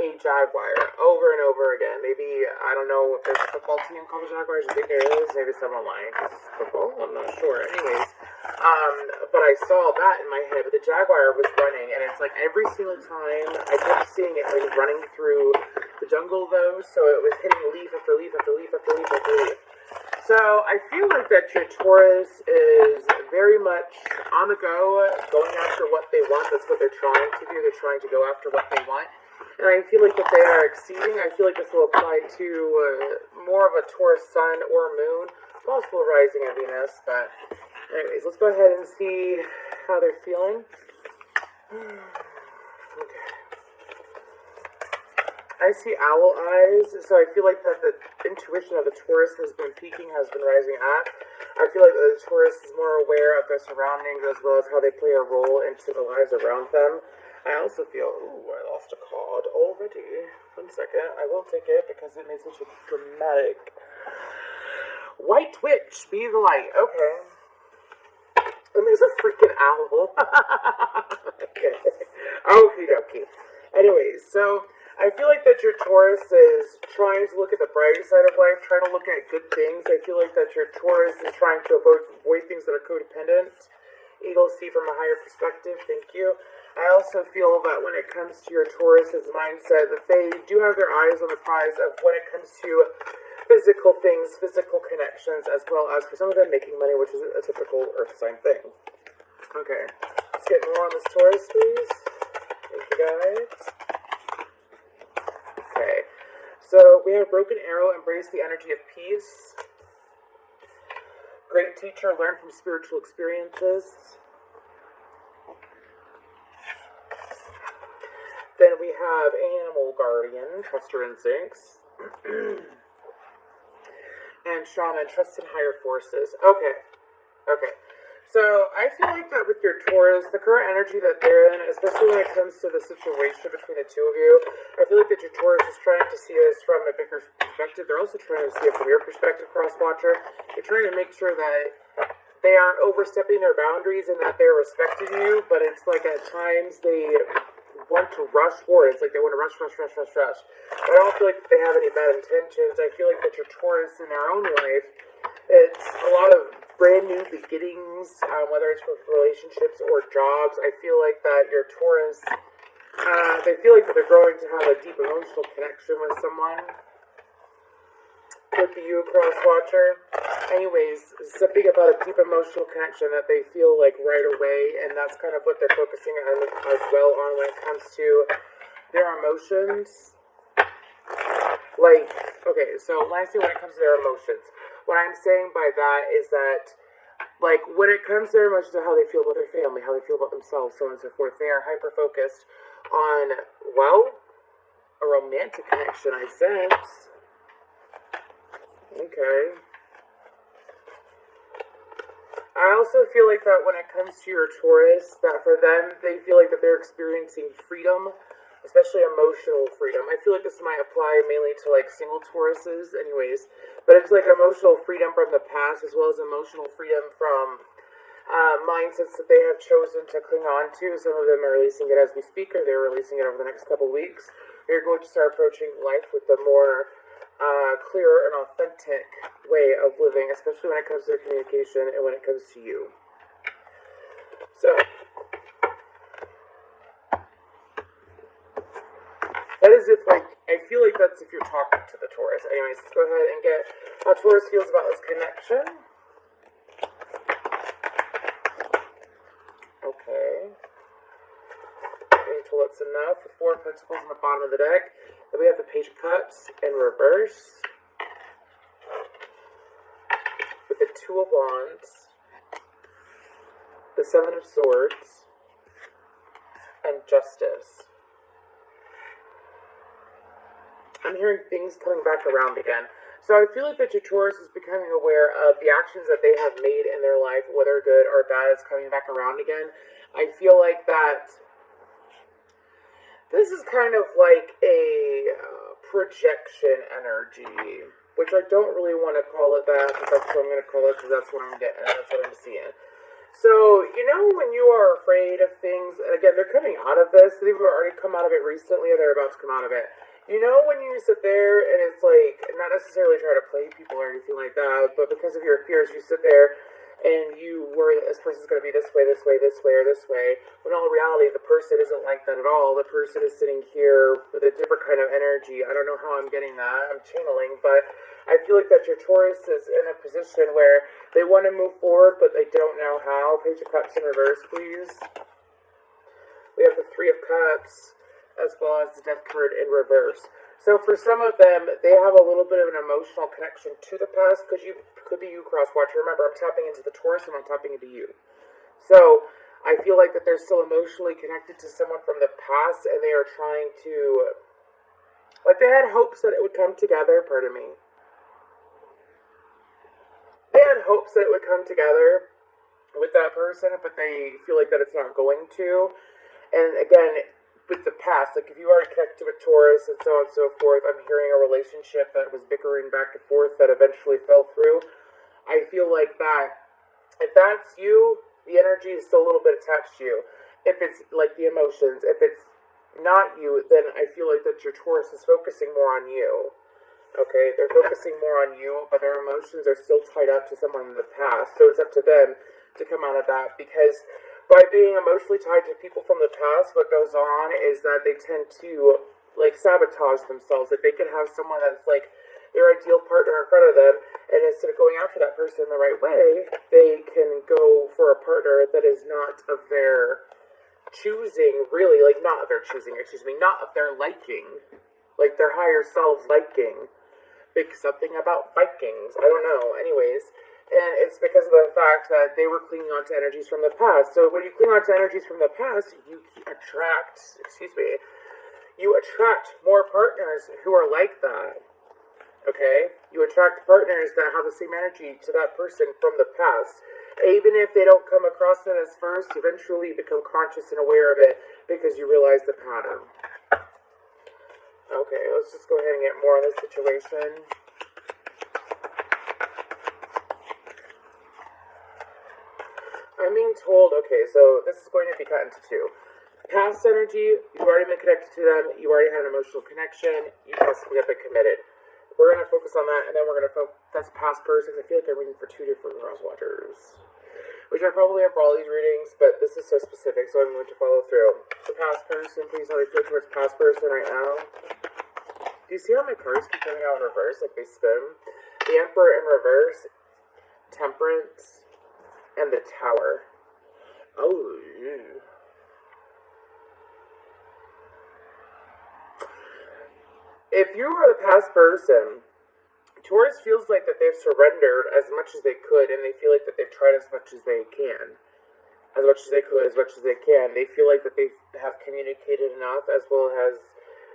a Jaguar over and over again. Maybe, I don't know if there's a football team called the Jaguars. I think there is. Maybe someone lying because it's football. I'm not sure. Anyways, but I saw that in my head. But the Jaguar was running, and it's like every single time I kept seeing it like running through the jungle, though. So it was hitting leaf after leaf after leaf after leaf after leaf. So I feel like that your Taurus is very much on the go, going after what they want. That's what they're trying to do. They're trying to go after what they want. And I feel like that they are exceeding. I feel like this will apply to more of a Taurus sun or moon, possible rising of Venus. But anyways, let's go ahead and see how they're feeling. Okay. I see owl eyes, so I feel like that the intuition of the Taurus has been peaking, has been rising up. I feel like the Taurus is more aware of their surroundings as well as how they play a role into the lives around them. I also feel, ooh, I lost a card already. 1 second, I will take it because it made such a dramatic. White Witch, be the light. Okay. And there's a freaking owl. Okay. Okie dokie. Anyways, so I feel like that your Taurus is trying to look at the bright side of life, trying to look at good things. I feel like that your Taurus is trying to avoid things that are codependent. Eagles see from a higher perspective. Thank you. I also feel that when it comes to your Taurus's mindset, that they do have their eyes on the prize of when it comes to physical things, physical connections, as well as for some of them making money, which is a typical Earth sign thing. Okay. Let's get more on this Taurus, please. Thank you, guys. Okay, so we have Broken Arrow, embrace the energy of peace. Great teacher, learn from spiritual experiences. Then we have Animal Guardian, trust your instincts. And Shaman, trust in higher forces. Okay. So, I feel like that with your Taurus, the current energy that they're in, especially when it comes to the situation between the two of you, I feel like that your Taurus is trying to see this from a bigger perspective. They're also trying to see it from your perspective, crosswatcher. They're trying to make sure that they aren't overstepping their boundaries and that they're respecting you, but it's like at times they want to rush forward. It's like they want to rush. But I don't feel like they have any bad intentions. I feel like that your Taurus in their own life, it's a lot of brand new beginnings, whether it's with relationships or jobs. I feel like that your Taurus, they feel like that they're growing to have a deep emotional connection with someone. Could be you, crosswatcher. Anyways, something about a deep emotional connection that they feel like right away, and that's kind of what they're focusing on as well on when it comes to their emotions. Like, okay, so when I say when it comes to their emotions, what I'm saying by that is that, like, when it comes to their emotions of how they feel about their family, how they feel about themselves, so on and so forth, they are hyper-focused on, well, a romantic connection, I sense. Okay. I also feel like that when it comes to your Taurus, that for them, they feel like that they're experiencing freedom, especially emotional freedom. I feel like this might apply mainly to like single Tauruses anyways, but it's like emotional freedom from the past as well as emotional freedom from mindsets that they have chosen to cling on to. Some of them are releasing it as we speak, or they're releasing it over the next couple weeks. You're going to start approaching life with a more clearer and authentic way of living, especially when it comes to communication and when it comes to you. So, that is if, like, I feel like that's if you're talking to the Taurus. Anyways, let's go ahead and get how Taurus feels about this connection. Okay. Well, that's enough. The Four of Pentacles on the bottom of the deck. Then we have the Page of Cups in reverse. With the Two of Wands. The Seven of Swords. And Justice. I'm hearing things coming back around again. So I feel like that your Taurus is becoming aware of the actions that they have made in their life, whether good or bad, is coming back around again. I feel like that this is kind of like a projection energy, which I don't really want to call it that, but that's what I'm going to call it because that's what I'm getting, that's what I'm seeing. So, you know, when you are afraid of things, and again, they're coming out of this, they've already come out of it recently, or they're about to come out of it. You know, when you sit there and it's like, not necessarily try to play people or anything like that, but because of your fears, you sit there and you worry that this person's going to be this way, this way, this way, or this way, when all in reality, the person isn't like that at all. The person is sitting here with a different kind of energy. I don't know how I'm getting that. I'm channeling, but I feel like that your Taurus is in a position where they want to move forward, but they don't know how. Page of Cups in reverse, please. We have the Three of Cups, as well as the Death card in reverse. So for some of them, they have a little bit of an emotional connection to the past, because you could be you, crosswatcher. Remember, I'm tapping into the Taurus and I'm tapping into you. So I feel like that they're still emotionally connected to someone from the past, and they are trying to, like, they had hopes that it would come together. Pardon me. They had hopes that it would come together with that person, but they feel like that it's not going to. And again, with the past, like if you are connected to a Taurus and so on and so forth, I'm hearing a relationship that was bickering back and forth that eventually fell through. I feel like that if that's you, the energy is still a little bit attached to you. If it's like the emotions, if it's not you, then I feel like that your Taurus is focusing more on you. Okay, they're focusing more on you, but their emotions are still tied up to someone in the past. So it's up to them to come out of that, because by being emotionally tied to people from the past, what goes on is that they tend to like sabotage themselves. Like they could have someone that's like their ideal partner in front of them, and instead of going after that person the right way, they can go for a partner that is not of their choosing, really, like not of their choosing, excuse me, not of their liking, like their higher selves liking. Big something about Vikings. I don't know. Anyways, and it's because of the fact that they were clinging on to energies from the past. So when you cling on to energies from the past, you attract, you attract more partners who are like that. Okay? You attract partners that have the same energy to that person from the past. Even if they don't come across it as first, eventually you become conscious and aware of it because you realize the pattern. Okay, let's just go ahead and get more on this situation. I'm being told, okay, so this is going to be cut into two. Past energy, you've already been connected to them, you already had an emotional connection, you possibly have been committed. We're going to focus on that, and then we're going to focus, that's past person, I feel like I'm reading for two different crosswatchers. Which I probably have for all these readings, but this is so specific, so I'm going to follow through. So past person, please how they feel towards past person right now. Do you see how my cards keep coming out in reverse, like they spin? The Emperor in reverse, Temperance, and the Tower. Oh, yeah. If you are the past person, Taurus feels like that they've surrendered as much as they could, and they feel like that they've tried as much as they can. As much as they could, as much as they can. They feel like that they have communicated enough, as well as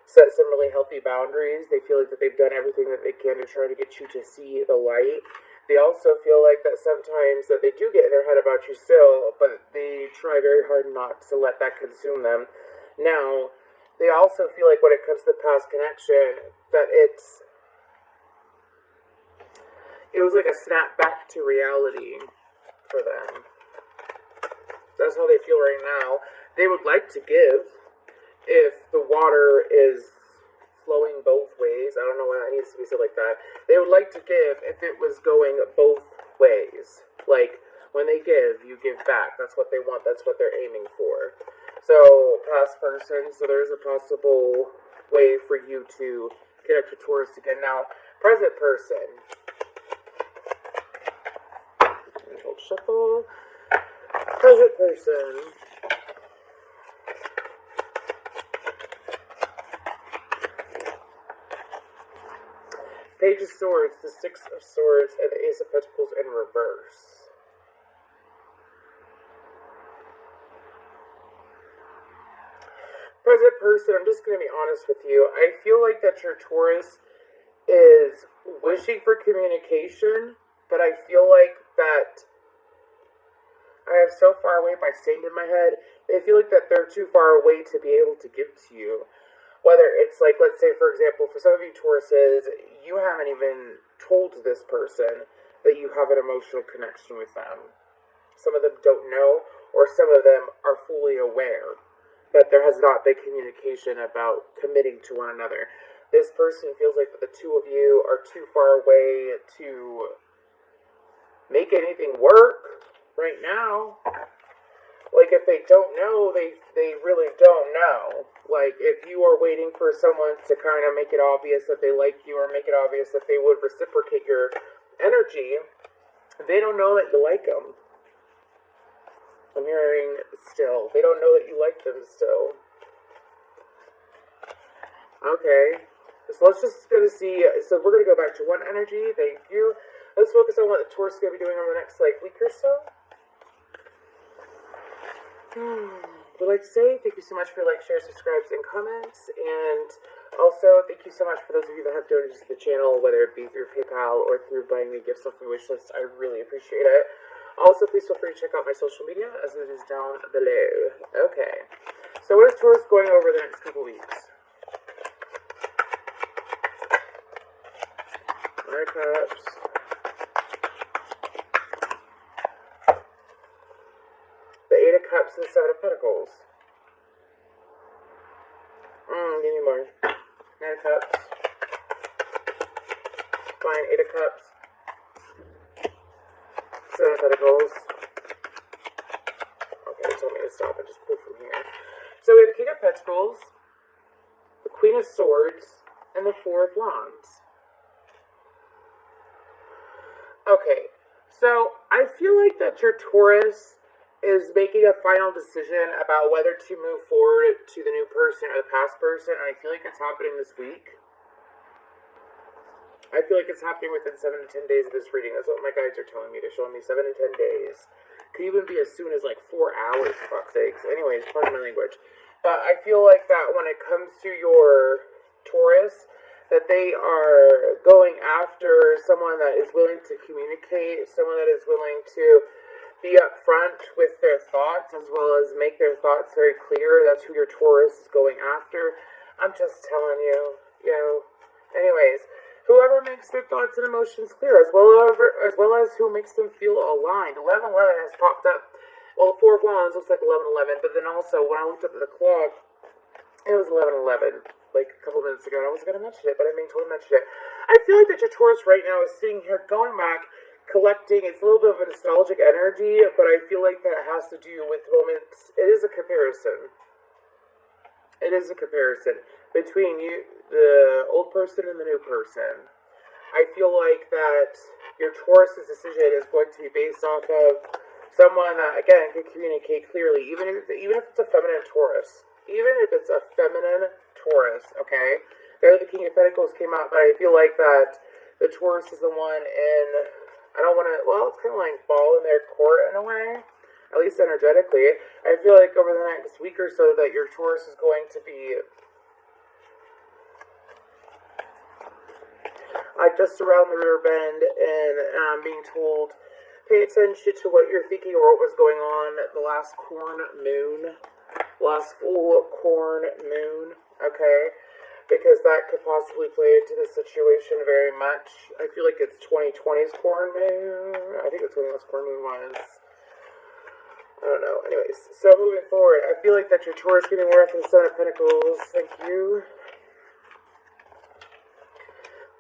set some really healthy boundaries. They feel like that they've done everything that they can to try to get you to see the light. They also feel like that sometimes that they do get in their head about you still, but they try very hard not to let that consume them. Now, they also feel like when it comes to the past connection, that it was like a snap back to reality for them. That's how they feel right now. They would like to give if the water is flowing both ways. I don't know why that needs to be said like that. They would like to give if it was going both ways. Like, when they give, you give back. That's what they want. That's what they're aiming for. So, past person, so there's a possible way for you to connect to Taurus again. Now, present person. Shuffle. Present person. Page of Swords, the Six of Swords, and the Ace of Pentacles in reverse. Present person, I'm just going to be honest with you. I feel like that your Taurus is wishing for communication, but I feel like that I have so far away by staying in my head. They feel like that they're too far away to be able to give to you. Whether it's like, let's say, for example, for some of you Tauruses, you haven't even told this person that you have an emotional connection with them. Some of them don't know, or some of them are fully aware, but there has not been communication about committing to one another. This person feels like the two of you are too far away to make anything work right now. Like, if they don't know, they really don't know. Like, if you are waiting for someone to kind of make it obvious that they like you, or make it obvious that they would reciprocate your energy, they don't know that you like them. I'm hearing still. They don't know that you like them still. Okay. So let's just go to see. So we're going to go back to one energy. Thank you. Let's focus on what the Taurus is going to be doing over the next, like, week or so. Would like to say thank you so much for your shares, subscribes, and comments. And also, thank you so much for those of you that have donated to the channel, whether it be through PayPal or through buying me gifts off my wish list. I really appreciate it. Also, please feel free to check out my social media, as it is down below. Okay. So what is Taurus going over the next couple weeks? Nine of Cups. The Eight of Cups and the Seven of Pentacles. Give me more. Nine of Cups. Fine, Eight of Cups. Seven of Pentacles. Okay, they told me to stop and just pull from here. So we have the King of Pentacles, the Queen of Swords, and the Four of Wands. Okay, so I feel like that your Taurus is making a final decision about whether to move forward to the new person or the past person, and I feel like it's happening this week. I feel like it's happening within 7 to 10 days of this reading. That's what my guides are telling me. They're showing me 7 to 10 days. Could even be as soon as like 4 hours, for fuck's sakes. Anyways, pardon my language. But I feel like that when it comes to your Taurus, that they are going after someone that is willing to communicate, someone that is willing to be upfront with their thoughts, as well as make their thoughts very clear. That's who your Taurus is going after. I'm just telling you, Anyways, whoever makes their thoughts and emotions clear, as well as who makes them feel aligned. 1111 has popped up. Well, the Four of Wands looks like 1111, but then also when I looked up at the clock, it was 1111, like a couple minutes ago. I wasn't going to mention it, but I totally mentioned it. I feel like that your Taurus right now is sitting here going back, collecting. It's a little bit of a nostalgic energy, but I feel like that has to do with moments. It is a comparison. It is a comparison between you, the old person, and the new person. I feel like that your Taurus's decision is going to be based off of someone that, again, can communicate clearly, even if it's a feminine Taurus. Even if it's a feminine Taurus, okay? There, the King of Pentacles came out, but I feel like that the Taurus is the one in, I don't want to, well, it's kind of like ball in their court in a way. At least energetically. I feel like over the next week or so that your Taurus is going to be just around the river bend and being told, pay attention to what you're thinking or what was going on the last corn moon. Last full corn moon, okay? Because that could possibly play into the situation very much. I feel like it's 2020's corn moon. I think it's when the last corn moon was. I don't know. Anyways, so moving forward, I feel like that your Taurus getting more after the Seven of Pentacles. Thank you.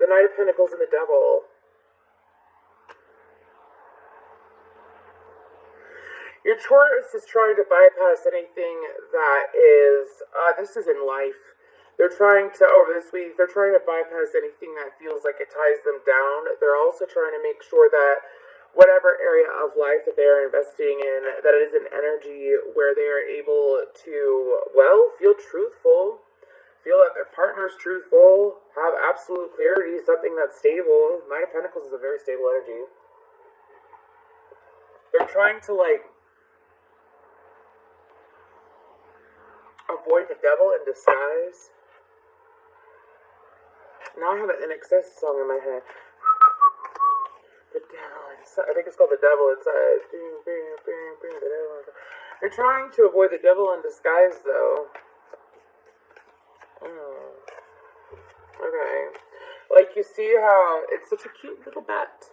The Knight of Pentacles and the Devil. Your Taurus is trying to bypass anything that is, this is in life. They're trying to, over this week, they're trying to bypass anything that feels like it ties them down. They're also trying to make sure that whatever area of life that they are investing in, that it is an energy where they are able to, well, feel truthful, feel that their partner is truthful, have absolute clarity, something that's stable. Knight of Pentacles is a very stable energy. They're trying to, avoid the devil in disguise. Now I have an NXS song in my head. The devil inside. I think it's called The Devil Inside. They're trying to avoid the devil in disguise, though. Okay. Like, you see how it's such a cute little bat.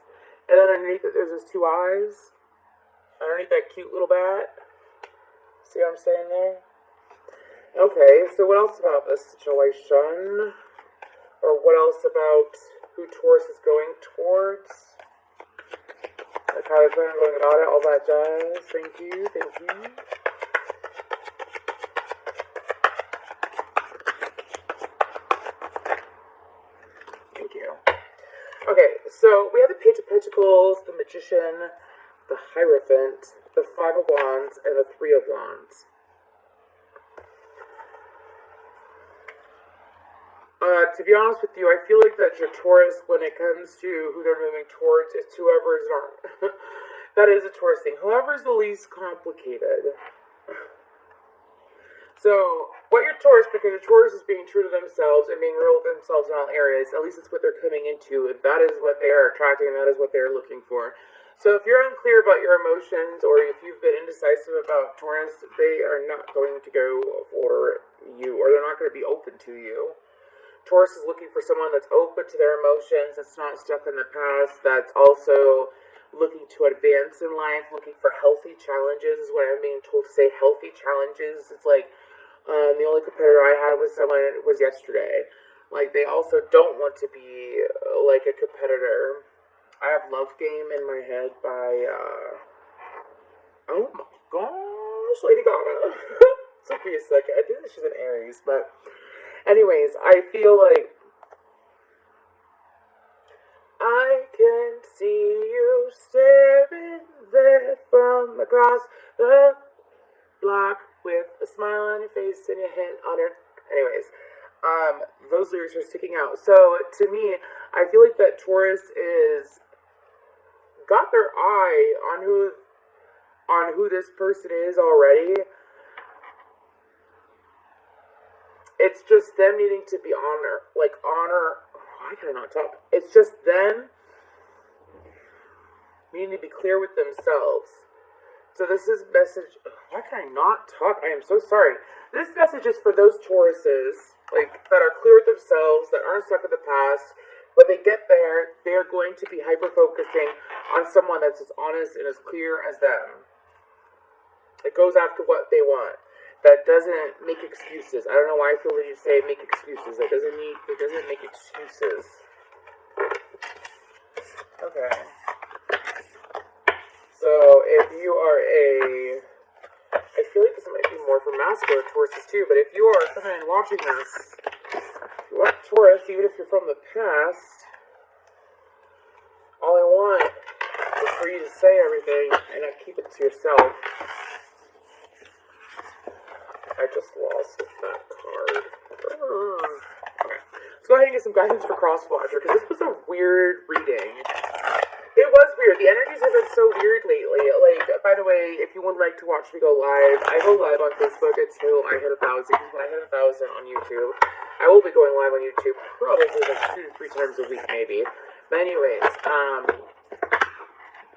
And then underneath it, there's his two eyes. underneath that cute little bat. See what I'm saying there? Okay, so what else about this situation? Or what else about who Taurus is going towards? Like how they're planning on going about it, all that jazz. Thank you, thank you. Thank you. Okay, so we have the Page of Pentacles, the Magician, the Hierophant, the Five of Wands, and the Three of Wands. To be honest with you, I feel like that your Taurus, when it comes to who they're moving towards, is whoever's not. That is a Taurus thing. Whoever's the least complicated. So, what your Taurus, because your Taurus is being true to themselves and being real with themselves in all areas, at least it's what they're coming into. That is what they are attracting, and that is what they're looking for. So if you're unclear about your emotions, or if you've been indecisive about Taurus, they are not going to go for you, or they're not going to be open to you. Taurus is looking for someone that's open to their emotions, that's not stuck in the past, that's also looking to advance in life, looking for healthy challenges, is what I'm being told to say, healthy challenges. It's like, the only competitor I had with someone was yesterday. Like, they also don't want to be, like, a competitor. I have Love Game in my head by, oh my gosh, Lady Gaga. Took me a second. I think she's an Aries, but anyways, I feel like I can see you staring there from across the block with a smile on your face and your hand on her. Anyways, those lyrics are sticking out. So to me, I feel like that Taurus is got their eye on who this person is already. It's just them needing to be honor. Why can I not talk? It's just them needing to be clear with themselves. So this is message. Why can I not talk? I am so sorry. This message is for those Tauruses, like, that are clear with themselves, that aren't stuck in the past. When they get there, they're going to be hyper-focusing on someone that's as honest and as clear as them. It goes after what they want. That doesn't make excuses. I don't know why I feel that you say make excuses. It doesn't make excuses. Okay. So if you are I feel like this might be more for masculine Tauruses too, but if you are someone watching this, if you want Taurus, even if you're from the past, all I want is for you to say everything and not keep it to yourself. I just lost that card. Okay. Let's go ahead and get some guidance for crosswatcher, because this was a weird reading. It was weird. The energies have been so weird lately. Like, by the way, if you would like to watch me go live, I go live on Facebook until I hit 1,000. When I hit 1,000 on YouTube, I will be going live on YouTube probably like 2 to 3 times a week, maybe. But anyways,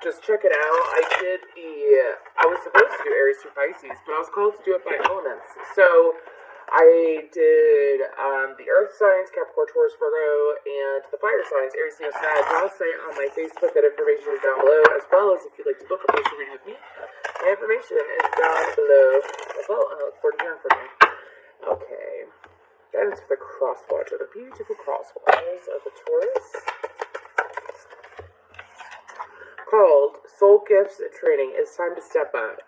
just check it out. I was supposed to do Aries through Pisces, but I was called to do it by elements. So I did the Earth signs, Capricorn, Taurus, Virgo, and the fire signs, Aries, Leo, Sag. I'll say on my Facebook that information is down below, as well as if you'd like to book a personal reading with me, the information is down below as well. I look forward to hearing from you. Okay. Guidance for the crosswatcher, the beautiful crosswatchers of the Taurus. Called Soul Gifts and Training. It's time to step up.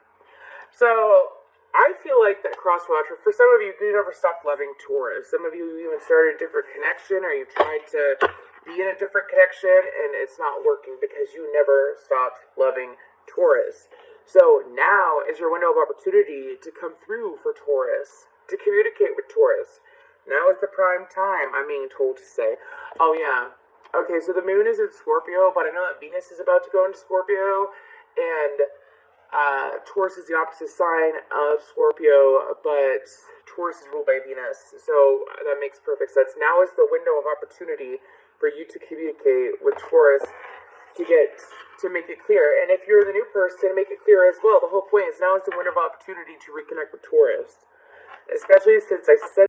So I feel like that crosswatcher, for some of you, you never stopped loving Taurus. Some of you even started a different connection, or you tried to be in a different connection and it's not working because you never stopped loving Taurus. So now is your window of opportunity to come through for Taurus, to communicate with Taurus. Now is the prime time, I'm being told to say. Oh yeah. Okay, so the moon is in Scorpio, but I know that Venus is about to go into Scorpio, and Taurus is the opposite sign of Scorpio, but Taurus is ruled by Venus, so that makes perfect sense. Now is the window of opportunity for you to communicate with Taurus to make it clear. And if you're the new person, make it clear as well. The whole point is now is the window of opportunity to reconnect with Taurus. Especially since I said